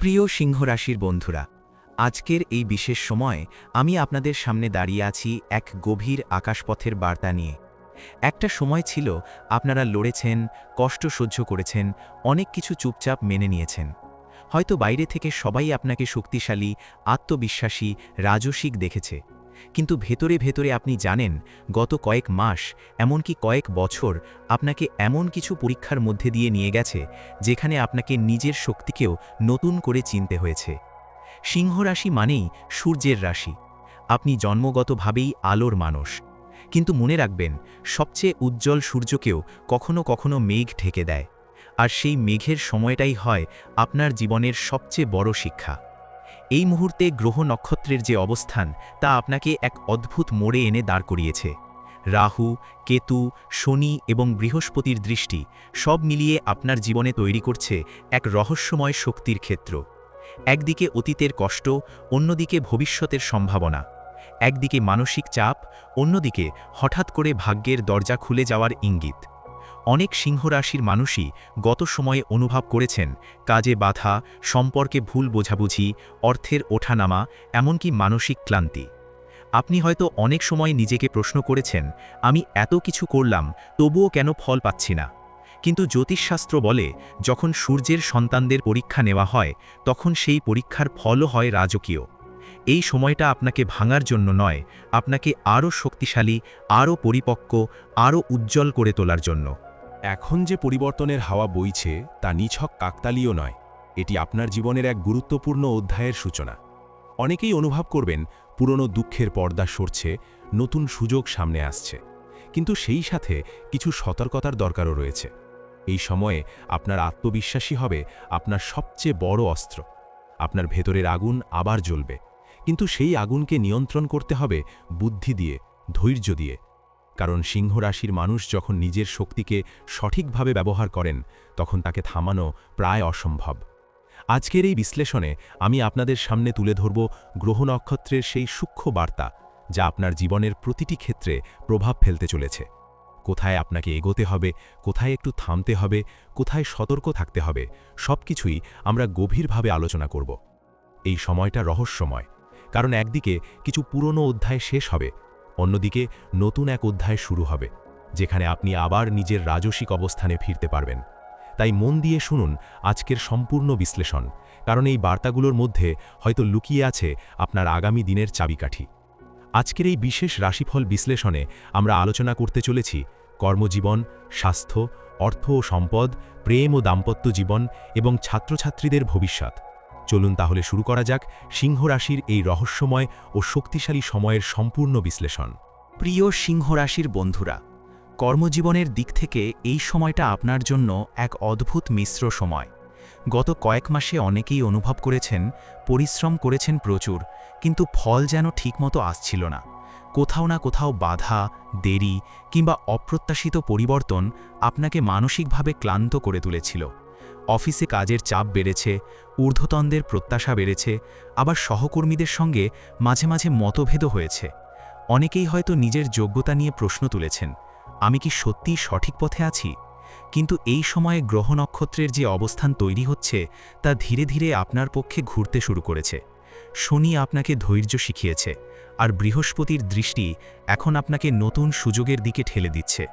প্রিয় সিংহ রাশির বন্ধুরা, আজকের এই বিশেষ সময়ে আমি আপনাদের সামনে দাঁড়িয়ে আছি এক গভীর আকাশপথের বার্তা নিয়ে। একটা সময় ছিল আপনারা লড়েছেন, কষ্ট সহ্য করেছেন, অনেক কিছু চুপচাপ মেনে নিয়েছেন। হয়তো বাইরে থেকে সবাই আপনাকে শক্তিশালী, আত্মবিশ্বাসী, রাজসিক দেখেছে, কিন্তু ভেতরে ভেতরে আপনি জানেন গত কয়েক মাস, এমনকি কয়েক বছর আপনাকে এমন কিছু পরীক্ষার মধ্যে দিয়ে নিয়ে গেছে যেখানে আপনাকে নিজের শক্তিকেও নতুন করে চিনতে হয়েছে। সিংহ রাশি মানেই সূর্যের রাশি। আপনি জন্মগতভাবেই আলোর মানুষ, কিন্তু মনে রাখবেন, সবচেয়ে উজ্জ্বল সূর্যকেও কখনো কখনো মেঘ ঢেকে দেয়, আর সেই মেঘের সময়টাই হয় আপনার জীবনের সবচেয়ে বড় শিক্ষা। এই মুহূর্তে গ্রহ নক্ষত্রের যে অবস্থান, তা আপনাকে এক অদ্ভুত মোড়ে এনে দাঁড় করিয়েছে। রাহু, কেতু, শনি এবং বৃহস্পতির দৃষ্টি সব মিলিয়ে আপনার জীবনে তৈরি করছে এক রহস্যময় শক্তির ক্ষেত্র। একদিকে অতীতের কষ্ট, অন্যদিকে ভবিষ্যতের সম্ভাবনা। একদিকে মানসিক চাপ, অন্যদিকে হঠাৎ করে ভাগ্যের দরজা খুলে যাওয়ার ইঙ্গিত। অনেক সিংহ রাশির মানুষই গত সময়ে অনুভব করেছেন কাজে বাধা, সম্পর্কে ভুল বোঝাবুঝি, অর্থের ওঠানামা, এমনকি মানসিক ক্লান্তি। আপনি হয়তো অনেক সময় নিজেকে প্রশ্ন করেছেন, আমি এত কিছু করলাম, তবুও কেন ফল পাচ্ছি না? কিন্তু জ্যোতিষশাস্ত্র বলে, যখন সূর্যের সন্তানদের পরীক্ষা নেওয়া হয়, তখন সেই পরীক্ষার ফলও হয় রাজকীয়। এই সময়টা আপনাকে ভাঙার জন্য নয়, আপনাকে আরও শক্তিশালী, আরও পরিপক্ক, আরও উজ্জ্বল করে তোলার জন্য। এখন যে পরিবর্তনের হাওয়া বইছে তা নিছক কাকতালীয় নয়, এটি আপনার জীবনের এক গুরুত্বপূর্ণ অধ্যায়ের সূচনা। অনেকেই অনুভব করবেন পুরনো দুঃখের পর্দা সরছে, নতুন সুযোগ সামনে আসছে, কিন্তু সেই সাথে কিছু সতর্কতার দরকারও রয়েছে। এই সময়ে আপনার আত্মবিশ্বাসী হবে আপনার সবচেয়ে বড় অস্ত্র। আপনার ভেতরের আগুন আবার জ্বলবে, কিন্তু সেই আগুনকে নিয়ন্ত্রণ করতে হবে বুদ্ধি দিয়ে, ধৈর্য দিয়ে। কারণ সিংহ রাশির মানুষ যখন নিজের শক্তিকে সঠিকভাবে ব্যবহার করেন, তখন তাকে থামানো প্রায় অসম্ভব। আজকের এই বিশ্লেষণে আমি আপনাদের সামনে তুলে ধরব গ্রহ নক্ষত্রের সেই সূক্ষ্ম বার্তা, যা আপনার জীবনের প্রতিটি ক্ষেত্রে প্রভাব ফেলতে চলেছে। কোথায় আপনাকে এগোতে হবে, কোথায় একটু থামতে হবে, কোথায় সতর্ক থাকতে হবে, সবকিছুই আমরা গভীরভাবে আলোচনা করব। এই সময়টা রহস্যময়, কারণ একদিকে কিছু পুরনো অধ্যায় শেষ হবে, অন্যদিকে নতুন এক অধ্যায় শুরু হবে, যেখানে আপনি আবার নিজের রাজসিক অবস্থানে ফিরতে পারবেন। তাই মন দিয়ে শুনুন আজকের সম্পূর্ণ বিশ্লেষণ, কারণ এই বার্তাগুলোর মধ্যে হয়তো লুকিয়ে আছে আপনার আগামী দিনের চাবিকাঠি। আজকের এই বিশেষ রাশিফল বিশ্লেষণে আমরা আলোচনা করতে চলেছি কর্মজীবন, স্বাস্থ্য, অর্থ ও সম্পদ, প্রেম ও দাম্পত্য জীবন এবং ছাত্রছাত্রীদের ভবিষ্যৎ। চলুন তাহলে শুরু করা যাক সিংহ রাশির এই রহস্যময় ও শক্তিশালী সময়ের সম্পূর্ণ বিশ্লেষণ। প্রিয় সিংহ রাশির বন্ধুরা, কর্মজীবনের দিক থেকে এই সময়টা আপনার জন্য এক অদ্ভুত মিশ্র সময়। গত কয়েক মাসে অনেকেই অনুভব করেছেন, পরিশ্রম করেছেন প্রচুর, কিন্তু ফল যেন ঠিকমতো আসছিল না। কোথাও না কোথাও বাধা, দেরি কিংবা অপ্রত্যাশিত পরিবর্তন আপনাকে মানসিকভাবে ক্লান্ত করে তুলেছিল। অফিসে কাজের চাপ বেড়েছে, ঊর্ধ্বতনদের প্রত্যাশা বেড়েছে, আবার সহকর্মীদের সঙ্গে মাঝে মাঝে মতভেদও হয়েছে। অনেকেই হয়তো নিজের যোগ্যতা নিয়ে প্রশ্ন তুলেছেন, আমি কি সত্যিই সঠিক পথে আছি? কিন্তু এই সময়ে গ্রহ নক্ষত্রের যে অবস্থান তৈরি হচ্ছে, তা ধীরে ধীরে আপনার পক্ষে ঘুরতে শুরু করেছে। শনি আপনাকে ধৈর্য শিখিয়েছে, আর বৃহস্পতির দৃষ্টি এখন আপনাকে নতুন সুযোগের দিকে ঠেলে দিচ্ছে।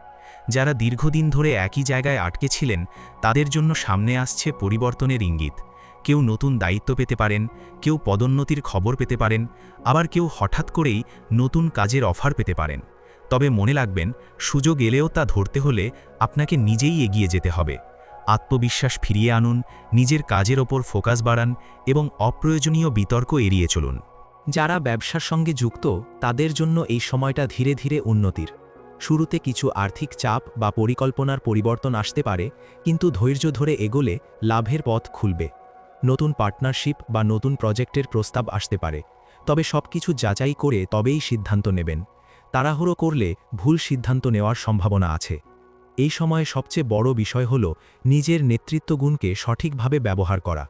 যারা দীর্ঘদিন ধরে একই জায়গায় আটকে ছিলেন, তাদের জন্য সামনে আসছে পরিবর্তনের ইঙ্গিত। কেউ নতুন দায়িত্ব পেতে পারেন, কেউ পদোন্নতির খবর পেতে পারেন, আবার কেউ হঠাৎ করেই নতুন কাজের অফার পেতে পারেন। তবে মনে রাখবেন, সুযোগ এলেও তা ধরতে হলে আপনাকে নিজেই এগিয়ে যেতে হবে। আত্মবিশ্বাস ফিরিয়ে আনুন, নিজের কাজের ওপর ফোকাস বাড়ান এবং অপ্রয়োজনীয় বিতর্ক এড়িয়ে চলুন। যারা ব্যবসার সঙ্গে যুক্ত, তাদের জন্য এই সময়টা ধীরে ধীরে উন্নতির। শুরুতে কিছু আর্থিক চাপ বা পরিকল্পনার পরিবর্তন আসতে পারে, কিন্তু ধৈর্য ধরে এগোলে লাভের পথ খুলবে। নতুন পার্টনারশিপ বা নতুন প্রজেক্টের প্রস্তাব আসতে পারে, তবে সবকিছু যাচাই করে তবেই সিদ্ধান্ত নেবেন। তাড়াহুড়ো করলে ভুল সিদ্ধান্ত নেওয়ার সম্ভাবনা আছে। এই সময়ে সবচেয়ে বড় বিষয় হল নিজের নেতৃত্বগুণকে সঠিকভাবে ব্যবহার করা।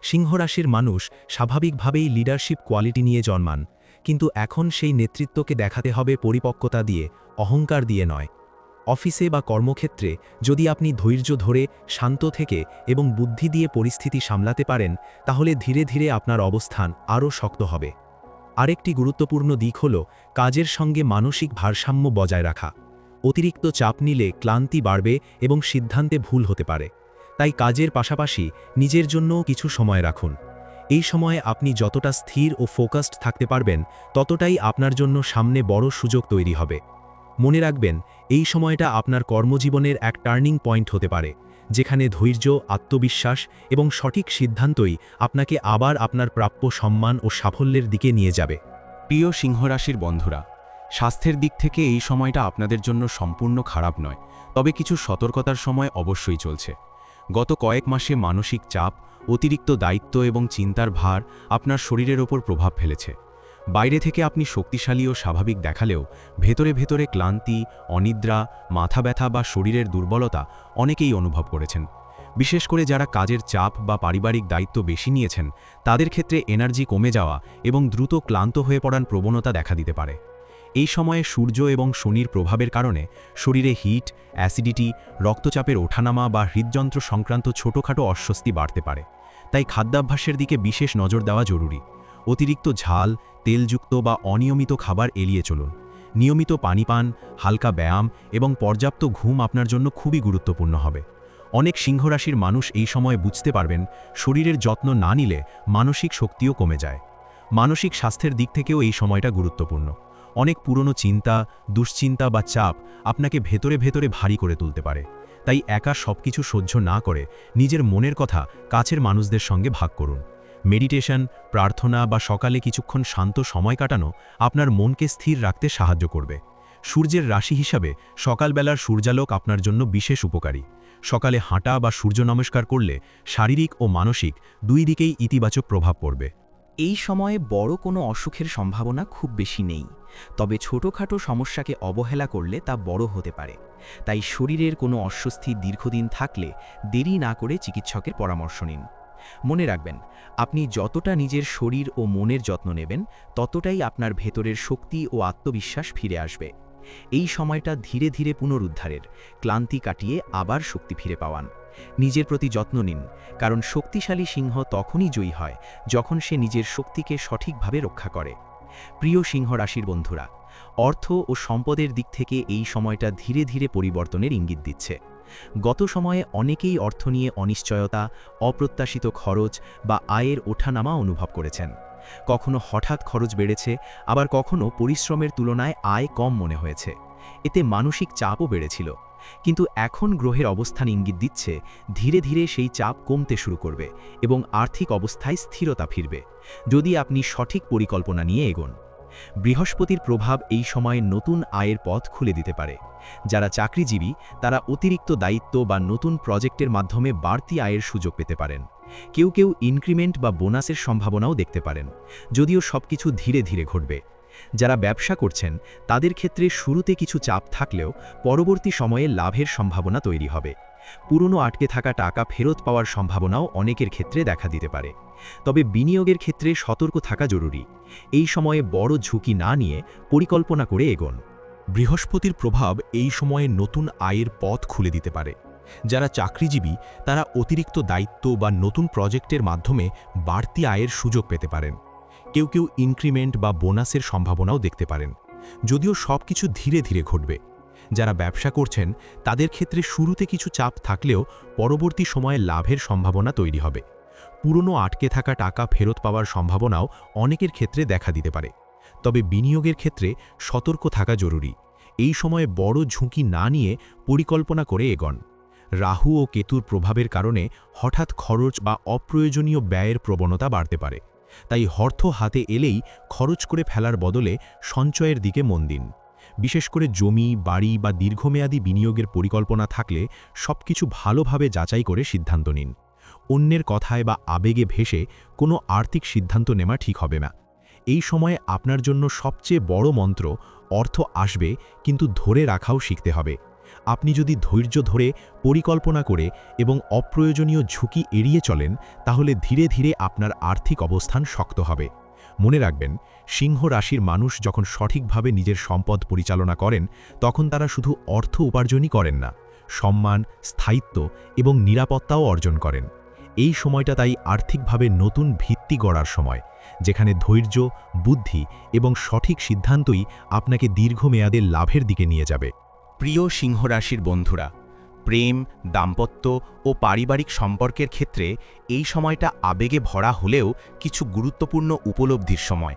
সিংহ রাশির মানুষ স্বাভাবিকভাবেই লিডারশিপ কোয়ালিটি নিয়ে জন্মান, কিন্তু এখন সেই নেতৃত্বকে দেখাতে হবে পরিপক্কতা দিয়ে, অহংকার দিয়ে নয়। অফিসে বা কর্মক্ষেত্রে যদি আপনি ধৈর্য ধরে শান্ত থেকে এবং বুদ্ধি দিয়ে পরিস্থিতি সামলাতে পারেন তাহলে ধীরে ধীরে আপনার অবস্থান আরও শক্ত হবে। আরেকটি গুরুত্বপূর্ণ দিক হল কাজের সঙ্গে মানসিক ভারসাম্য বজায় রাখা। অতিরিক্ত চাপ নিলে ক্লান্তি বাড়বে এবং সিদ্ধান্তে ভুল হতে পারে। তাই কাজের পাশাপাশি নিজের জন্যও কিছু সময় রাখুন। এই সময়ে আপনি যতটা স্থির ও ফোকাসড থাকতে পারবেন ততটাই আপনার জন্য সামনে বড় সুযোগ তৈরি হবে। মনে রাখবেন, এই সময়টা আপনার কর্মজীবনের এক টার্নিং পয়েন্ট হতে পারে, যেখানে ধৈর্য, আত্মবিশ্বাস এবং সঠিক সিদ্ধান্তই আপনাকে আবার আপনার প্রাপ্য সম্মান ও সাফল্যের দিকে নিয়ে যাবে। প্রিয় সিংহরাশির বন্ধুরা, স্বাস্থ্যের দিক থেকে এই সময়টা আপনাদের জন্য সম্পূর্ণ খারাপ নয়, তবে কিছু সতর্কতার সময় অবশ্যই চলছে। গত কয়েক মাসে মানসিক চাপ, অতিরিক্ত দায়িত্ব এবং চিন্তার ভার আপনার শরীরের ওপর প্রভাব ফেলেছে। বাইরে থেকে আপনি শক্তিশালী ও স্বাভাবিক দেখালেও ভেতরে ভেতরে ক্লান্তি, অনিদ্রা, মাথা ব্যথা বা শরীরের দুর্বলতা অনেকেই অনুভব করেছেন। বিশেষ করে যারা কাজের চাপ বা পারিবারিক দায়িত্ব বেশি নিয়েছেন তাদের ক্ষেত্রে এনার্জি কমে যাওয়া এবং দ্রুত ক্লান্ত হয়ে পড়ার প্রবণতা দেখা দিতে পারে। এই সময়ে সূর্য এবং শনির প্রভাবের কারণে শরীরে হিট, অ্যাসিডিটি, রক্তচাপের ওঠানামা বা হৃদযন্ত্র সংক্রান্ত ছোটোখাটো অস্বস্তি বাড়তে পারে। তাই খাদ্যাভ্যাসের দিকে বিশেষ নজর দেওয়া জরুরি। অতিরিক্ত ঝাল, তেলযুক্ত বা অনিয়মিত খাবার এড়িয়ে চলুন। নিয়মিত পানি পান, হালকা ব্যায়াম এবং পর্যাপ্ত ঘুম আপনার জন্য খুবই গুরুত্বপূর্ণ হবে। অনেক সিংহরাশির মানুষ এই সময়ে বুঝতে পারবেন শরীরের যত্ন না নিলে মানসিক শক্তিও কমে যায়। মানসিক স্বাস্থ্যের দিক থেকেও এই সময়টা গুরুত্বপূর্ণ। অনেক পুরনো চিন্তা, দুশ্চিন্তা বা চাপ আপনাকে ভেতরে ভেতরে ভারী করে তুলতে পারে। তাই একা সবকিছু সহ্য না করে নিজের মনের কথা কাছের মানুষদের সঙ্গে ভাগ করুন। মেডিটেশন, প্রার্থনা বা সকালে কিছুক্ষণ শান্ত সময় কাটানো আপনার মনকে স্থির রাখতে সাহায্য করবে। সূর্যের রাশি হিসাবে সকালবেলার সূর্যালোক আপনার জন্য বিশেষ উপকারী। সকালে হাঁটা বা সূর্য নমস্কার করলে শারীরিক ও মানসিক দুই দিকেই ইতিবাচক প্রভাব পড়বে। এই সময়ে বড় কোনো অসুখের সম্ভাবনা খুব বেশি নেই, তবে ছোটোখাটো সমস্যাকে অবহেলা করলে তা বড় হতে পারে। তাই শরীরের কোনো অস্বস্তি দীর্ঘদিন থাকলে দেরি না করে চিকিৎসকের পরামর্শ নিন। মনে রাখবেন, আপনি যতটা নিজের শরীর ও মনের যত্ন নেবেন ততটাই আপনার ভেতরের শক্তি ও আত্মবিশ্বাস ফিরে আসবে। এই সময়টা ধীরে ধীরে পুনরুদ্ধারের, ক্লান্তি কাটিয়ে আবার শক্তি ফিরে পাওয়ান। নিজের প্রতি যত্ন নিন, কারণ শক্তিশালী সিংহ তখনই জয়ী হয় যখন সে নিজের শক্তিকে সঠিকভাবে রক্ষা করে। প্রিয় সিংহ রাশির বন্ধুরা, অর্থ ও সম্পদের দিক থেকে এই সময়টা ধীরে ধীরে পরিবর্তনের ইঙ্গিত দিচ্ছে। গত সময়ে অনেকেই অর্থ নিয়ে অনিশ্চয়তা, অপ্রত্যাশিত খরচ বা আয়ের ওঠানামা অনুভব করেছেন। কখনো হঠাৎ খরচ বেড়েছে, আবার কখনো পরিশ্রমের তুলনায় আয় কম মনে হয়েছে। এতে মানসিক চাপও বেড়েছিল। কিন্তু এখন গ্রহের অবস্থান ইঙ্গিত দিচ্ছে ধীরে ধীরে সেই চাপ কমতে শুরু করবে এবং আর্থিক অবস্থায় স্থিরতা ফিরবে, যদি আপনি সঠিক পরিকল্পনা নিয়ে এগোন। বৃহস্পতির প্রভাব এই সময়ে নতুন আয়ের পথ খুলে দিতে পারে। যারা চাকরিজীবী তারা অতিরিক্ত দায়িত্ব বা নতুন প্রজেক্টের মাধ্যমে বাড়তি আয়ের সুযোগ পেতে পারেন। কেউ কেউ ইনক্রিমেন্ট বা বোনাসের সম্ভাবনাও দেখতে পারেন, যদিও সবকিছু ধীরে ধীরে ঘটবে। যারা ব্যবসা করছেন তাদের ক্ষেত্রে শুরুতে কিছু চাপ থাকলেও পরবর্তী সময়ে লাভের সম্ভাবনা তৈরি হবে। পুরনো আটকে থাকা টাকা ফেরত পাওয়ার সম্ভাবনাও অনেকের ক্ষেত্রে দেখা দিতে পারে। তবে বিনিয়োগের ক্ষেত্রে সতর্ক থাকা জরুরি। এই সময়ে বড় ঝুঁকি না নিয়ে পরিকল্পনা করে এগোন। বৃহস্পতির প্রভাব এই সময়ে নতুন আয়ের পথ খুলে দিতে পারে। যারা চাকরিজীবী তারা অতিরিক্ত দায়িত্ব বা নতুন প্রজেক্টের মাধ্যমে বাড়তি আয়ের সুযোগ পেতে পারেন। কেউ কেউ ইনক্রিমেন্ট বা বোনাসের সম্ভাবনাও দেখতে পারেন, যদিও সবকিছু ধীরে ধীরে ঘটবে। যারা ব্যবসা করছেন তাদের ক্ষেত্রে শুরুতে কিছু চাপ থাকলেও পরবর্তী সময়ে লাভের সম্ভাবনা তৈরি হবে। পুরনো আটকে থাকা টাকা ফেরত পাওয়ার সম্ভাবনাও অনেকের ক্ষেত্রে দেখা দিতে পারে। তবে বিনিয়োগের ক্ষেত্রে সতর্ক থাকা জরুরি। এই সময়ে বড় ঝুঁকি না নিয়ে পরিকল্পনা করে এগোন। রাহু ও কেতুর প্রভাবের কারণে হঠাৎ খরচ বা অপ্রয়োজনীয় ব্যয়ের প্রবণতা বাড়তে পারে। তাই অর্থ হাতে এলেই খরচ করে ফেলার বদলে সঞ্চয়ের দিকে মন দিন। বিশেষ করে জমি, বাড়ি বা দীর্ঘমেয়াদী বিনিয়োগের পরিকল্পনা থাকলে সবকিছু ভালোভাবে যাচাই করে সিদ্ধান্ত নিন। অন্যের কথায় বা আবেগে ভেসে কোনো আর্থিক সিদ্ধান্ত নেওয়া ঠিক হবে না। এই সময়ে আপনার জন্য সবচেয়ে বড় মন্ত্র, অর্থ আসবে কিন্তু ধরে রাখাও শিখতে হবে। আপনি যদি ধৈর্য ধরে পরিকল্পনা করে এবং অপ্রয়োজনীয় ঝুঁকি এড়িয়ে চলেন তাহলে ধীরে ধীরে আপনার আর্থিক অবস্থান শক্ত হবে। মনে রাখবেন, সিংহ রাশির মানুষ যখন সঠিকভাবে নিজের সম্পদ পরিচালনা করেন তখন তারা শুধু অর্থ উপার্জনই করেন না, সম্মান, স্থায়িত্ব এবং নিরাপত্তাও অর্জন করেন। এই সময়টা তাই আর্থিকভাবে নতুন ভিত্তি গড়ার সময়, যেখানে ধৈর্য, বুদ্ধি এবং সঠিক সিদ্ধান্তই আপনাকে দীর্ঘমেয়াদে লাভের দিকে নিয়ে যাবে। প্রিয় সিংহ রাশির বন্ধুরা, প্রেম, দাম্পত্য ও পারিবারিক সম্পর্কের ক্ষেত্রে এই সময়টা আবেগে ভরা হলেও কিছু গুরুত্বপূর্ণ উপলব্ধির সময়।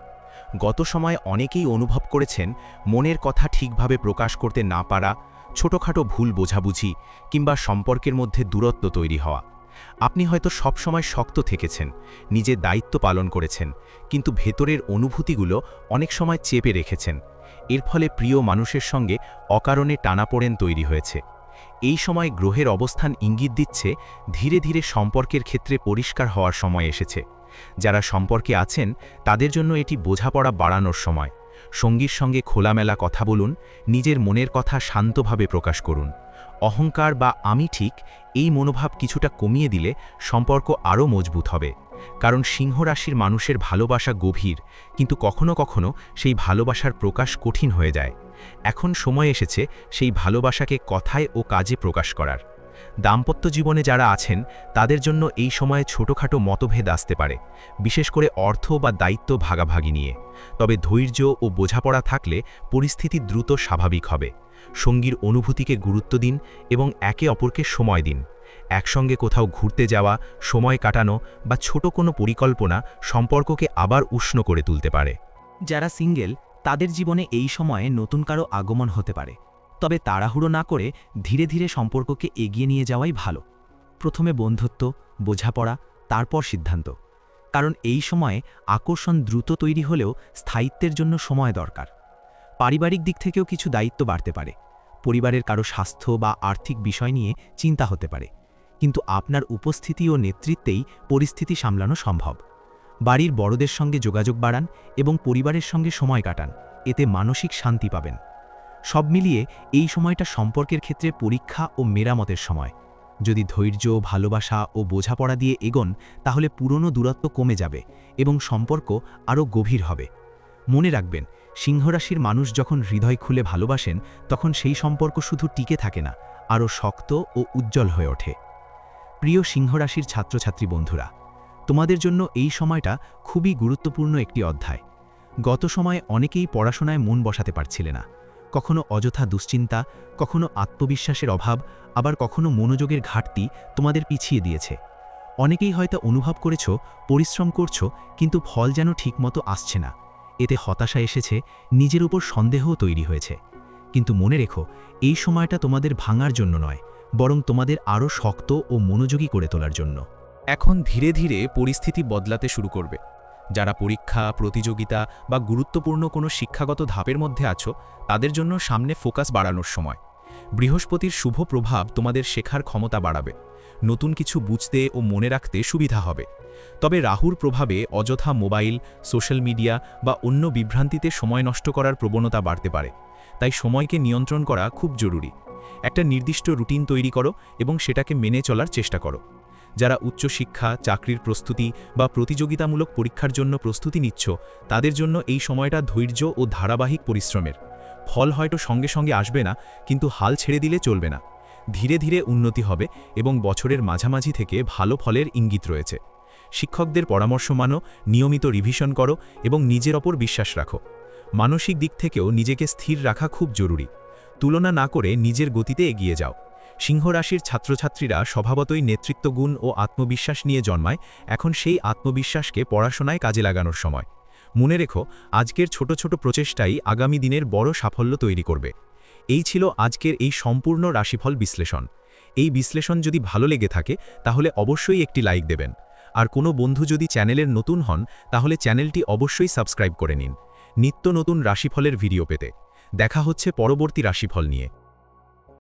গত সময়ে অনেকেই অনুভব করেছেন মনের কথা ঠিকভাবে প্রকাশ করতে না পারা, ছোটখাটো ভুল বোঝাবুঝি কিংবা সম্পর্কের মধ্যে দূরত্ব তৈরি হওয়া। আপনি হয়তো সবসময় শক্ত থেকেছেন, নিজের দায়িত্ব পালন করেছেন, কিন্তু ভেতরের অনুভূতিগুলো অনেক সময় চেপে রেখেছেন। এর ফলে প্রিয় মানুষের সঙ্গে অকারণে টানাপোড়েন তৈরি হয়েছে। এই সময় গ্রহের অবস্থান ইঙ্গিত দিচ্ছে ধীরে ধীরে সম্পর্কের ক্ষেত্রে পরিষ্কার হওয়ার সময় এসেছে। যারা সম্পর্কে আছেন তাদের জন্য এটি বোঝাপড়া বাড়ানোর সময়। সঙ্গীর সঙ্গে খোলামেলা কথা বলুন, নিজের মনের কথা শান্তভাবে প্রকাশ করুন। অহংকার বা আমি ঠিক এই মনোভাব কিছুটা কমিয়ে দিলে সম্পর্ক আরও মজবুত হবে। কারণ সিংহ রাশির মানুষের ভালোবাসা গভীর, কিন্তু কখনো কখনো সেই ভালোবাসার প্রকাশ কঠিন হয়ে যায়। এখন সময় এসেছে সেই ভালোবাসাকে কথায় ও কাজে প্রকাশ করার। দাম্পত্য জীবনে যারা আছেন তাদের জন্য এই সময়ে ছোটখাটো মতভেদ আসতে পারে, বিশেষ করে অর্থ বা দায়িত্ব ভাগাভাগি নিয়ে। তবে ধৈর্য ও বোঝাপড়া থাকলে পরিস্থিতি দ্রুত স্বাভাবিক হবে। সঙ্গীর অনুভূতিকে গুরুত্ব দিন এবং একে অপরকে সময় দিন। একসঙ্গে কোথাও ঘুরতে যাওয়া, সময় কাটানো বা ছোট কোনো পরিকল্পনা সম্পর্ককে আবার উষ্ণ করে তুলতে পারে। যারা সিঙ্গেল তাদের জীবনে এই সময়ে নতুন কারো আগমন হতে পারে, তবে তাড়াহুড়ো না করে ধীরে ধীরে সম্পর্ককে এগিয়ে নিয়ে যাওয়াই ভালো। প্রথমে বন্ধুত্ব, বোঝাপড়া, তারপর সিদ্ধান্ত। কারণ এই সময়ে আকর্ষণ দ্রুত তৈরি হলেও স্থায়িত্বের জন্য সময় দরকার। পারিবারিক দিক থেকেও কিছু দায়িত্ব বাড়তে পারে। পরিবারের কারো স্বাস্থ্য বা আর্থিক বিষয় নিয়ে চিন্তা হতে পারে, কিন্তু আপনার উপস্থিতি ও নেতৃত্বেই পরিস্থিতি সামলানো সম্ভব। বাড়ির বড়দের সঙ্গে যোগাযোগ বাড়ান এবং পরিবারের সঙ্গে সময় কাটান, এতে মানসিক শান্তি পাবেন। সব মিলিয়ে এই সময়টা সম্পর্কের ক্ষেত্রে পরীক্ষা ও মেরামতের সময়। যদি ধৈর্য, ভালোবাসা ও বোঝাপড়া দিয়ে এগোন তাহলে পুরনো দূরত্ব কমে যাবে এবং সম্পর্ক আরও গভীর হবে। মনে রাখবেন, সিংহরাশির মানুষ যখন হৃদয় খুলে ভালোবাসেন তখন সেই সম্পর্ক শুধু টিকে থাকে না, আরও শক্ত ও উজ্জ্বল হয়ে ওঠে। প্রিয় সিংহরাশির ছাত্রছাত্রী বন্ধুরা, তোমাদের জন্য এই সময়টা খুবই গুরুত্বপূর্ণ একটি অধ্যায়। গত সময়ে অনেকেই পড়াশোনায় মন বসাতে পারছিলে না। কখনো অযথা দুশ্চিন্তা, কখনো আত্মবিশ্বাসের অভাব, আবার কখনো মনোযোগের ঘাটতি তোমাদের পিছিয়ে দিয়েছে। অনেকেই হয়তো অনুভব করেছো পরিশ্রম করছো কিন্তু ফল যেন ঠিকমতো আসছে না। এতে হতাশা এসেছে, নিজের উপর সন্দেহও তৈরি হয়েছে। কিন্তু মনে রেখো, এই সময়টা তোমাদের ভাঙার জন্য নয়, বরং তোমাদের আরও শক্ত ও মনোযোগী করে তোলার জন্য। এখন ধীরে ধীরে পরিস্থিতি বদলাতে শুরু করবে। যারা পরীক্ষা, প্রতিযোগিতা বা গুরুত্বপূর্ণ কোনো শিক্ষাগত ধাপের মধ্যে আছো তাদের জন্য সামনে ফোকাস বাড়ানোর সময়। বৃহস্পতির শুভ প্রভাব তোমাদের শেখার ক্ষমতা বাড়াবে, নতুন কিছু বুঝতে ও মনে রাখতে সুবিধা হবে। তবে রাহুর প্রভাবে অযথা মোবাইল, সোশ্যাল মিডিয়া বা অন্য বিভ্রান্তিতে সময় নষ্ট করার প্রবণতা বাড়তে পারে। তাই সময়কে নিয়ন্ত্রণ করা খুব জরুরি। একটা নির্দিষ্ট রুটিন তৈরি করো এবং সেটাকে মেনে চলার চেষ্টা করো। যারা উচ্চশিক্ষা, চাকরির প্রস্তুতি বা প্রতিযোগিতামূলক পরীক্ষার জন্য প্রস্তুতি নিচ্ছ তাদের জন্য এই সময়টা ধৈর্য ও ধারাবাহিক পরিশ্রমের। ফল হয়তো সঙ্গে সঙ্গে আসবে না, কিন্তু হাল ছেড়ে দিলে চলবে না। ধীরে ধীরে উন্নতি হবে এবং বছরের মাঝামাঝি থেকে ভালো ফলের ইঙ্গিত রয়েছে। শিক্ষকদের পরামর্শ মানো, নিয়মিত রিভিশন করো এবং নিজের ওপর বিশ্বাস রাখো। মানসিক দিক থেকেও নিজেকে স্থির রাখা খুব জরুরি। তুলনা না করে নিজের গতিতে এগিয়ে যাও। সিংহ রাশির ছাত্রছাত্রীরা স্বভাবতই নেতৃত্বগুণ ও আত্মবিশ্বাস নিয়ে জন্মায়। এখন সেই আত্মবিশ্বাসকে পড়াশোনায় কাজে লাগানোর সময়। মনে রেখো, আজকের ছোট ছোট প্রচেষ্টাই আগামী দিনের বড় সাফল্য তৈরি করবে। এই ছিল আজকের এই সম্পূর্ণ রাশিফল বিশ্লেষণ। এই বিশ্লেষণ যদি ভালো লেগে থাকে তাহলে অবশ্যই একটি লাইক দেবেন। আর কোনো বন্ধু যদি চ্যানেলের নতুন হন তাহলে চ্যানেলটি অবশ্যই সাবস্ক্রাইব করে নিন নিত্য নতুন রাশিফলের ভিডিও পেতে। দেখা হচ্ছে পরবর্তী রাশিফল নিয়ে।